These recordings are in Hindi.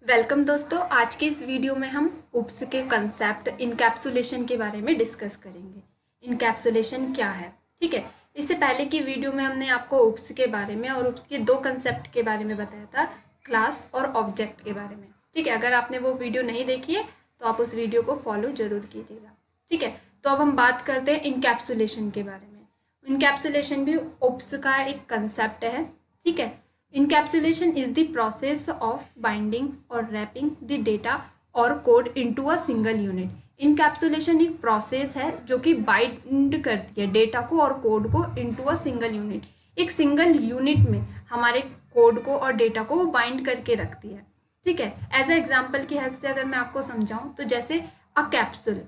वेलकम दोस्तों। आज के इस वीडियो में हम उप्स के कंसेप्ट इनकैप्सुलेशन के बारे में डिस्कस करेंगे। इनकैप्सुलेशन क्या है, ठीक है। इससे पहले की वीडियो में हमने आपको उप्स के बारे में और उप्स के दो कंसेप्ट के बारे में बताया था, क्लास और ऑब्जेक्ट के बारे में, ठीक है। अगर आपने वो वीडियो नहीं देखी है तो आप उस वीडियो को फॉलो जरूर कीजिएगा, ठीक है। तो अब हम बात करते हैं इनकैप्सुलेशन के बारे में। इनकैप्सुलेशन भी उप्स का एक कंसेप्ट है, ठीक है। Encapsulation is the process of binding or wrapping the data or code into a single unit. Encapsulation एक प्रोसेस है जो कि बाइंड करती है डेटा को और कोड को इनटू अ सिंगल यूनिट। एक सिंगल यूनिट में हमारे कोड को और डेटा को वो बाइंड करके रखती है, ठीक है। एज ए एग्जाम्पल की हेल्प से अगर मैं आपको समझाऊं तो जैसे a capsule,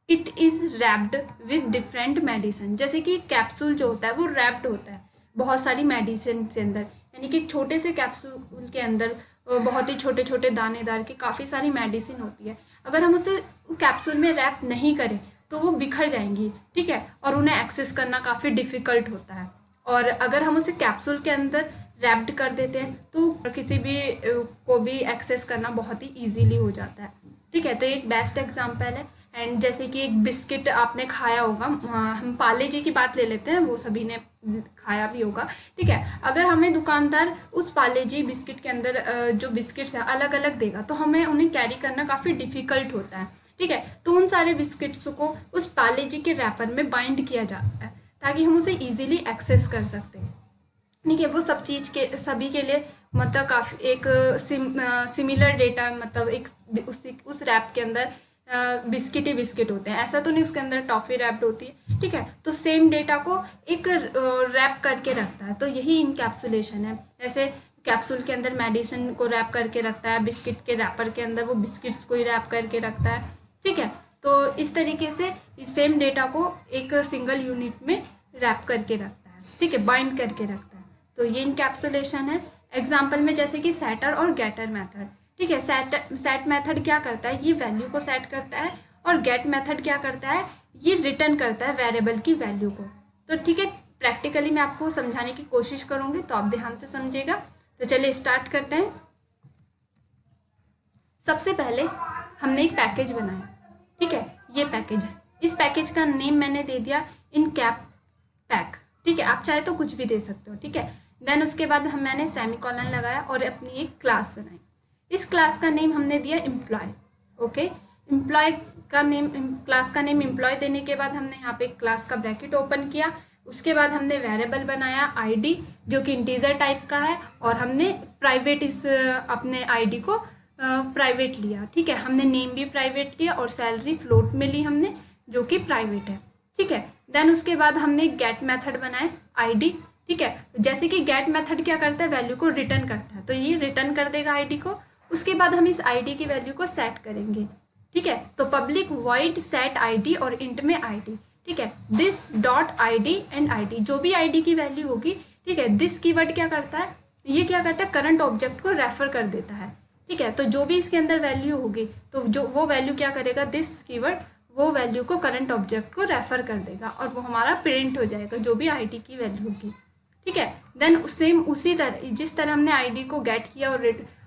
it is wrapped with different medicine. जैसे कि कैप्सूल जो होता है वो रैप्ड होता है बहुत सारी मेडिसिन के अंदर, यानी कि छोटे से कैप्सूल के अंदर बहुत ही छोटे छोटे दानेदार की काफ़ी सारी मेडिसिन होती है। अगर हम उसे कैप्सूल में रैप नहीं करें तो वो बिखर जाएंगी, ठीक है, और उन्हें एक्सेस करना काफ़ी डिफ़िकल्ट होता है। और अगर हम उसे कैप्सूल के अंदर रैप्ड कर देते हैं तो किसी भी को भी एक्सेस करना बहुत ही ईजीली हो जाता है, ठीक है। तो एक बेस्ट एग्जाम्पल है। एंड जैसे कि एक बिस्किट आपने खाया होगा, हम पार्ले जी की बात ले लेते हैं, वो सभी ने खाया भी होगा, ठीक है। अगर हमें दुकानदार उस पार्ले जी बिस्किट के अंदर जो बिस्किट्स हैं अलग अलग देगा तो हमें उन्हें कैरी करना काफ़ी डिफिकल्ट होता है, ठीक है। तो उन सारे बिस्किट्स को उस पार्ले जी के रैपर में बाइंड किया जाता है ताकि हम उसे ईजिली एक्सेस कर सकते हैं, ठीक है। वो सब चीज़ के सभी के लिए मतलब काफ़ी एक सिमिलर डेटा, मतलब एक उस रैप के अंदर बिस्किट ही बिस्किट होते हैं, ऐसा तो नहीं उसके अंदर टॉफ़ी रैप्ड होती है, ठीक है। तो सेम डेटा को एक रैप करके रखता है, तो यही इनकैप्सुलेशन है। जैसे कैप्सूल के अंदर मेडिसिन को रैप करके रखता है, बिस्किट के रैपर के अंदर वो बिस्किट्स को ही रैप करके रखता है, ठीक है। तो इस तरीके से इस सेम डेटा को एक सिंगल यूनिट में रैप करके रखता है, ठीक है, बाइंड करके रखता है। तो ये इनकैप्सुलेशन है। एग्जाम्पल में जैसे कि सेटर और गेटर मेथड, ठीक है। सेट मेथड क्या करता है, ये वैल्यू को सेट करता है, और गेट मेथड क्या करता है, ये रिटर्न करता है वेरिएबल की वैल्यू को। तो ठीक है, प्रैक्टिकली मैं आपको समझाने की कोशिश करूंगी तो आप ध्यान से समझिएगा। तो चलिए स्टार्ट करते हैं। सबसे पहले हमने एक पैकेज बनाया, ठीक है, ये पैकेज है। इस पैकेज का नेम मैंने दे दिया इनकैप पैक, ठीक है। आप चाहे तो कुछ भी दे सकते हो, ठीक है। देन उसके बाद मैंने सेमीकोलन लगाया और अपनी एक क्लास बनाई। इस क्लास का नेम हमने दिया एम्प्लॉय, ओके। एम्प्लॉय का नेम, क्लास का नेम एम्प्लॉय देने के बाद हमने यहाँ पे क्लास का ब्रैकेट ओपन किया। उसके बाद हमने वेरिएबल बनाया आईडी, जो कि इंटीजर टाइप का है, और हमने प्राइवेट इस अपने आईडी को प्राइवेट लिया, ठीक है। हमने नेम भी प्राइवेट लिया और सैलरी फ्लोट में ली हमने, जो कि प्राइवेट है, ठीक है। देन उसके बाद हमने गेट मेथड बनाए आईडी, ठीक है। जैसे कि गेट मेथड क्या करता है, वैल्यू को रिटर्न करता है, तो ये रिटर्न कर देगा आईडी को। उसके बाद हम इस आईडी की वैल्यू को सेट करेंगे, ठीक है। तो पब्लिक वॉइड सेट आईडी और इंट में आईडी, ठीक है। This dot ID and ID, जो भी आईडी की वैल्यू होगी, ठीक है। दिस कीवर्ड क्या करता है, ये क्या करता है, करंट ऑब्जेक्ट को रेफर कर देता है, ठीक है। तो जो भी इसके अंदर वैल्यू होगी तो जो वो वैल्यू क्या करेगा, दिस कीवर्ड वो वैल्यू को करंट ऑब्जेक्ट को रेफर कर देगा और वो हमारा प्रिंट हो जाएगा जो भी आईडी की वैल्यू होगी, ठीक है। देन सेम उसी तरह जिस तरह हमने आईडी को गेट किया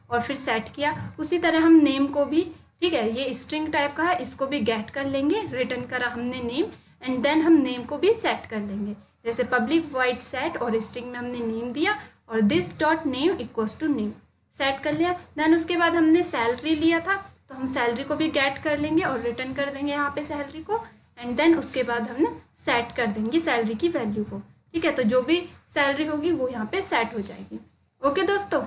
और फिर सेट किया, उसी तरह हम नेम को भी, ठीक है, ये स्ट्रिंग टाइप का है, इसको भी गेट कर लेंगे, रिटर्न करा हमने नेम, एंड देन हम नेम को भी सेट कर लेंगे। जैसे पब्लिक वॉइड सेट और स्ट्रिंग में हमने नेम दिया और this dot name equals to name, set कर लिया। देन उसके बाद हमने सैलरी लिया था तो हम सैलरी को भी गेट कर लेंगे और रिटर्न कर देंगे यहाँ पे सैलरी को, एंड देन उसके बाद हमने सेट कर देंगे सैलरी की वैल्यू को, ठीक है। तो जो भी सैलरी होगी वो यहाँ पे सेट हो जाएगी, ओके दोस्तों।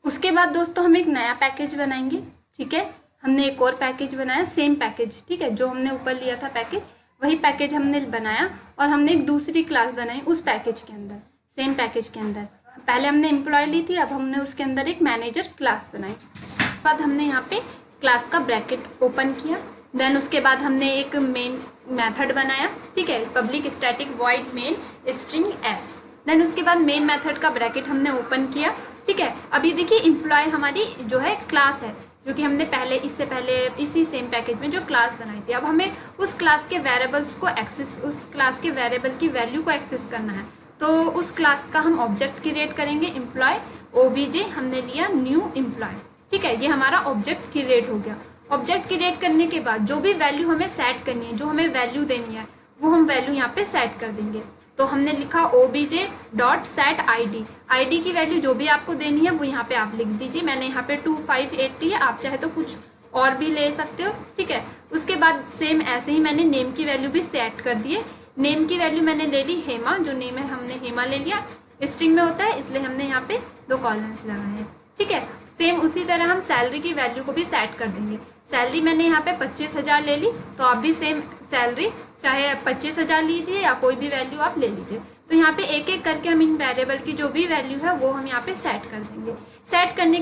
उसके बाद दोस्तों हम एक नया पैकेज बनाएंगे, ठीक है। हमने एक और पैकेज बनाया, सेम पैकेज, ठीक है, जो हमने ऊपर लिया था पैकेज, वही पैकेज हमने बनाया और हमने एक दूसरी क्लास बनाई उस पैकेज के अंदर, सेम पैकेज के अंदर। पहले हमने एम्प्लॉय ली थी, अब हमने उसके अंदर एक मैनेजर क्लास बनाई। उसके बाद हमने यहाँ पे क्लास का ब्रैकेट ओपन किया। देन उसके बाद हमने एक मेन मेथड बनाया, ठीक है, public static void main string s. Then उसके बाद मेन मेथड का ब्रैकेट हमने ओपन किया, ठीक है। अभी देखिए एम्प्लॉय हमारी जो है क्लास है, जो कि हमने इससे पहले इसी सेम पैकेज में जो क्लास बनाई थी। अब हमें उस क्लास के वेरिएबल्स को एक्सेस, उस क्लास के वेरिएबल की वैल्यू को एक्सेस करना है, तो उस क्लास का हम ऑब्जेक्ट क्रिएट करेंगे एम्प्लॉय ओबीजे, हमने लिया न्यू एम्प्लॉय, ठीक है, ये हमारा ऑब्जेक्ट क्रिएट हो गया। ऑब्जेक्ट क्रिएट करने के बाद जो भी वैल्यू हमें सेट करनी है, जो हमें वैल्यू देनी है, वो हम वैल्यू यहाँ पे सेट कर देंगे। तो हमने लिखा obj.set id, id की वैल्यू जो भी आपको देनी है वो यहाँ पे आप लिख दीजिए। मैंने यहाँ पे 2580 है, आप चाहे तो कुछ और भी ले सकते हो, ठीक है। उसके बाद सेम ऐसे ही मैंने नेम की वैल्यू भी सेट कर दिए। नेम की वैल्यू मैंने ले ली हेमा, जो नेम है हमने हेमा ले लिया। स्ट्रिंग में होता है इसलिए हमने यहाँ पे 2 कॉलम्स लगाए हैं, ठीक है। सेम उसी तरह हम सैलरी की वैल्यू को भी सेट कर देंगे। सैलरी मैंने यहाँ पे 25,000 ले ली, तो आप भी सेम सैलरी चाहे 25,000 लीजिए या कोई भी वैल्यू आप ले लीजिए। तो यहाँ पे एक एक करके हम इन वेरिएबल की जो भी वैल्यू है वो हम यहाँ पे सेट कर देंगे। सेट करने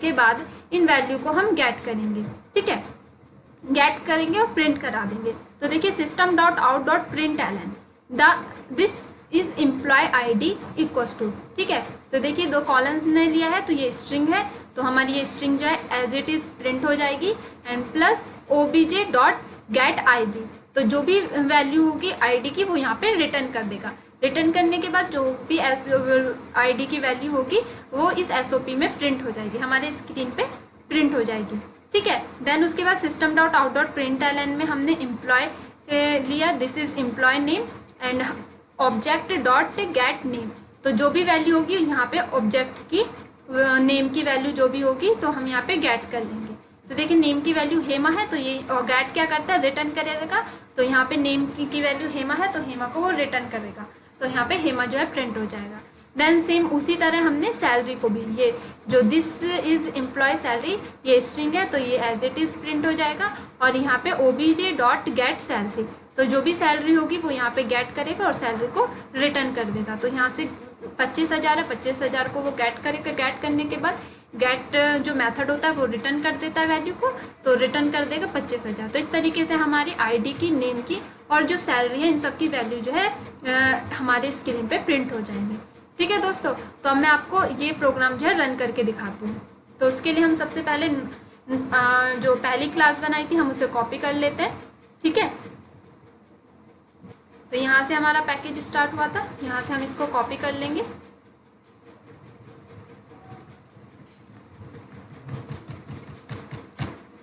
के बाद इन वैल्यू को हम गेट करेंगे, ठीक है। गेट करेंगे और प्रिंट करा देंगे। तो देखिए system.out.println this is employee ID equals to, ठीक है। तो देखिए 2 कॉलम्स ने लिया है, तो ये स्ट्रिंग है, तो हमारी ये स्ट्रिंग जो है एज इट इज प्रिंट हो जाएगी। एंड प्लस obj.getID, तो जो भी वैल्यू होगी ID की वो यहाँ पे रिटर्न कर देगा। रिटर्न करने के बाद जो भी ID की वैल्यू होगी वो इस SOP में प्रिंट हो जाएगी, हमारे स्क्रीन पे प्रिंट हो जाएगी, ठीक है। देन उसके बाद system.out.println में हमने एम्प्लॉय लिया, this is employee name and object.getName, तो जो भी वैल्यू होगी यहाँ पे ऑब्जेक्ट की नेम की वैल्यू जो भी होगी तो हम यहाँ पे गेट कर लेंगे। तो देखिए नेम की वैल्यू हेमा है, तो ये गेट क्या करता है, रिटर्न करेगा। तो यहाँ पे नेम की वैल्यू हेमा है, तो हेमा को वो रिटर्न करेगा, तो यहाँ पे हेमा जो है प्रिंट हो जाएगा। देन सेम उसी तरह हमने सैलरी को भी, ये जो दिस इज एम्प्लॉय सैलरी ये स्ट्रिंग है, तो ये एज इट इज प्रिंट हो जाएगा। और यहाँ पे obj.getSalary, तो जो भी सैलरी होगी वो यहाँ पे गेट करेगा और सैलरी को रिटर्न कर देगा। तो यहाँ से 25,000 है, 25,000 को वो गेट करेगा। गेट करने के बाद गेट जो मेथड होता है वो रिटर्न कर देता है वैल्यू को, तो रिटर्न कर देगा 25,000। तो इस तरीके से हमारी ID की, नेम की और जो सैलरी है इन सब की वैल्यू जो है हमारे स्क्रीन पे प्रिंट हो जाएंगी, ठीक है दोस्तों। तो अब मैं आपको ये प्रोग्राम जो है रन करके दिखाती हूँ। तो उसके लिए हम सबसे पहले जो पहली क्लास बनाई थी हम उसे कॉपी कर लेते हैं, ठीक है। तो यहाँ से हमारा पैकेज स्टार्ट हुआ था, यहाँ से हम इसको कॉपी कर लेंगे,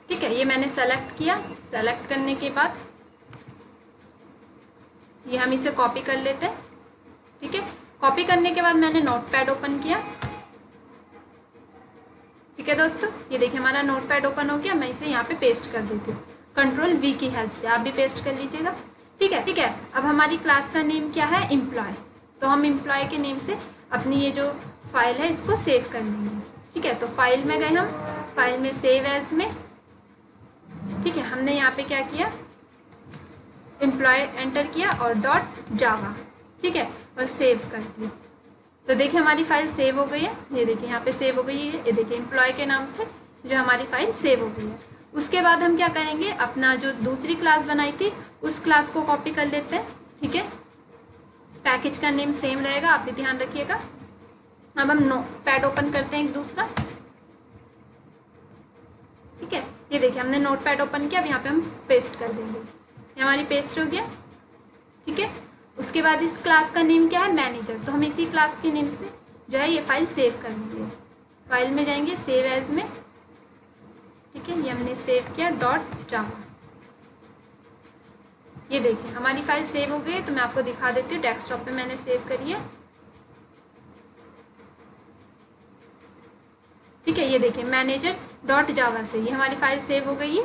ठीक है। ये मैंने सेलेक्ट किया, सेलेक्ट करने के बाद ये हम इसे कॉपी कर लेते हैं, ठीक है। कॉपी करने के बाद मैंने नोटपैड ओपन किया, ठीक है दोस्तों। ये देखिए हमारा नोटपैड ओपन हो गया। मैं इसे यहाँ पे पेस्ट कर देती हूँ Ctrl+V की हेल्प से, आप भी पेस्ट कर लीजिएगा, ठीक है, ठीक है। अब हमारी क्लास का नेम क्या है, एम्प्लॉय, तो हम एम्प्लॉय के नेम से अपनी ये जो फाइल है इसको सेव कर लेंगे, ठीक है। तो फाइल में गए हम, फाइल में सेव एज में, ठीक है। हमने यहाँ पे क्या किया, एम्प्लॉय एंटर किया और .java, ठीक है, और सेव कर दी। तो देखिए हमारी फाइल सेव हो गई है, ये देखिए यहाँ पे सेव हो गई है, ये देखिए एम्प्लॉय के नाम से जो हमारी फाइल सेव हो गई है। उसके बाद हम क्या करेंगे, अपना जो दूसरी क्लास बनाई थी उस क्लास को कॉपी कर लेते हैं, ठीक है। पैकेज का नेम सेम रहेगा, आप भी ध्यान रखिएगा। अब हम नोटपैड ओपन करते हैं एक दूसरा, ठीक है। ये देखिए हमने नोटपैड ओपन किया, अब यहाँ पे हम पेस्ट कर देंगे, ये हमारी पेस्ट हो गया, ठीक है। उसके बाद इस क्लास का नेम क्या है, मैनेजर, तो हम इसी क्लास के नेम से जो है ये फाइल सेव कर लेंगे। फाइल में जाएंगे, सेव एज में, ठीक है, ये हमने सेव किया .java। ये देखिए हमारी फाइल सेव हो गई, तो मैं आपको दिखा देती हूँ, डेस्कटॉप पे मैंने सेव करी है, ठीक है। ये देखिए manager.java से ये हमारी फाइल सेव हो गई है,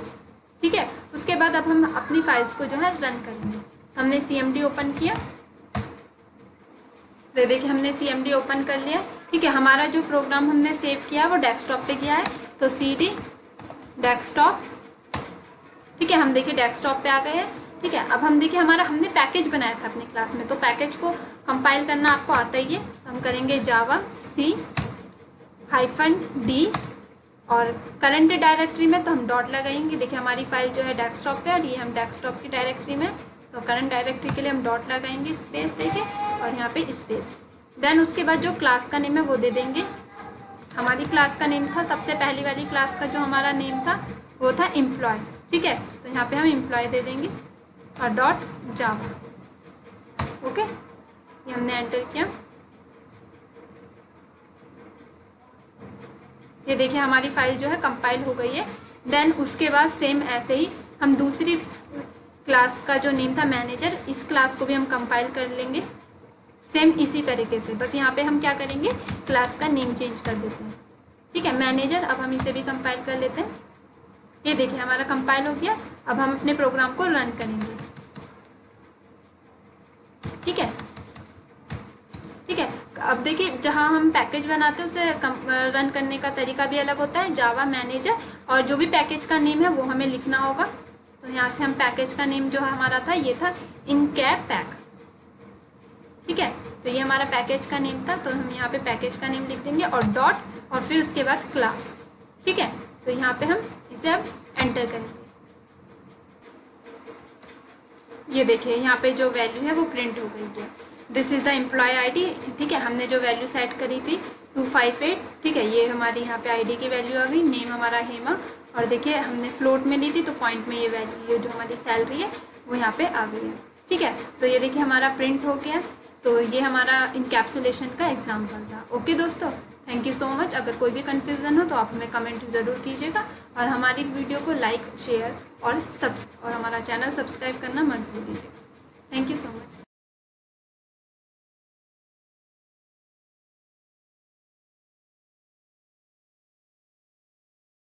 ठीक है। उसके बाद अब हम अपनी फाइल्स को जो है रन करेंगे। हमने CMD ओपन किया, तो देखिए हमने CMD ओपन कर लिया, ठीक है। हमारा जो प्रोग्राम हमने सेव किया वो डेस्कटॉप पे किया है, तो CD डेस्कटॉप, ठीक है। हम देखिए डेस्कटॉप पे आ गए हैं, ठीक है। अब हम देखिए हमने पैकेज बनाया था अपनी क्लास में, तो पैकेज को कंपाइल करना आपको आता ही है, तो हम करेंगे java-c-d और करंट डायरेक्टरी में तो हम डॉट लगाएंगे। देखिए हमारी फाइल जो है डेस्कटॉप पे और ये हम डेस्कटॉप की डायरेक्टरी में, तो करंट डायरेक्टरी के लिए हम डॉट लगाएंगे, स्पेस देखिए और यहाँ पे स्पेस। देन उसके बाद जो क्लास का नेम है वो दे देंगे। हमारी क्लास का नेम था, सबसे पहली वाली क्लास का जो हमारा नेम था वो था एम्प्लॉय, ठीक है। तो यहाँ पे हम एम्प्लॉय दे देंगे और .java, ओके। ये हमने एंटर किया, ये देखिए हमारी फाइल जो है कंपाइल हो गई है। देन उसके बाद सेम ऐसे ही हम दूसरी क्लास का जो नेम था मैनेजर, इस क्लास को भी हम कंपाइल कर लेंगे सेम इसी तरीके से। बस यहाँ पे हम क्या करेंगे, क्लास का नेम चेंज कर देते हैं। ठीक है, मैनेजर। अब हम इसे भी कंपाइल कर लेते हैं। ये देखिए हमारा कंपाइल हो गया। अब हम अपने प्रोग्राम को रन करेंगे। ठीक है, ठीक है। अब देखिए जहाँ हम पैकेज बनाते हैं उसे रन करने का तरीका भी अलग होता है, जावा मैनेजर। और जो भी पैकेज का नेम है वो हमें लिखना होगा। तो यहाँ से हम पैकेज का नेम जो हमारा था ये था इनकैप पैक। ठीक है, तो ये हमारा पैकेज का नेम था, तो हम यहाँ पे पैकेज का नेम लिख देंगे और डॉट और फिर उसके बाद क्लास। ठीक है, तो यहाँ पे हम इसे अब एंटर करेंगे। ये देखिए यहाँ पे जो वैल्यू है वो प्रिंट हो गई है। This is the employee ID. ठीक है, हमने जो वैल्यू सेट करी थी 258। ठीक है, ये हमारी यहाँ पे आईडी की वैल्यू आ गई। नेम हमारा हेमा, और देखिए हमने फ्लोट में ली थी तो पॉइंट में ये वैल्यू, ये जो हमारी सैलरी है वो यहाँ पे आ गई है। ठीक है, तो ये देखिए हमारा प्रिंट हो गया। तो ये हमारा इनकैप्सुलेशन का एग्जाम्पल था। ओके दोस्तों, थैंक यू सो मच। अगर कोई भी कन्फ्यूज़न हो तो आप हमें कमेंट ज़रूर कीजिएगा, और हमारी वीडियो को लाइक, शेयर और हमारा चैनल सब्सक्राइब करना मत भूलिएगा। Thank you so much.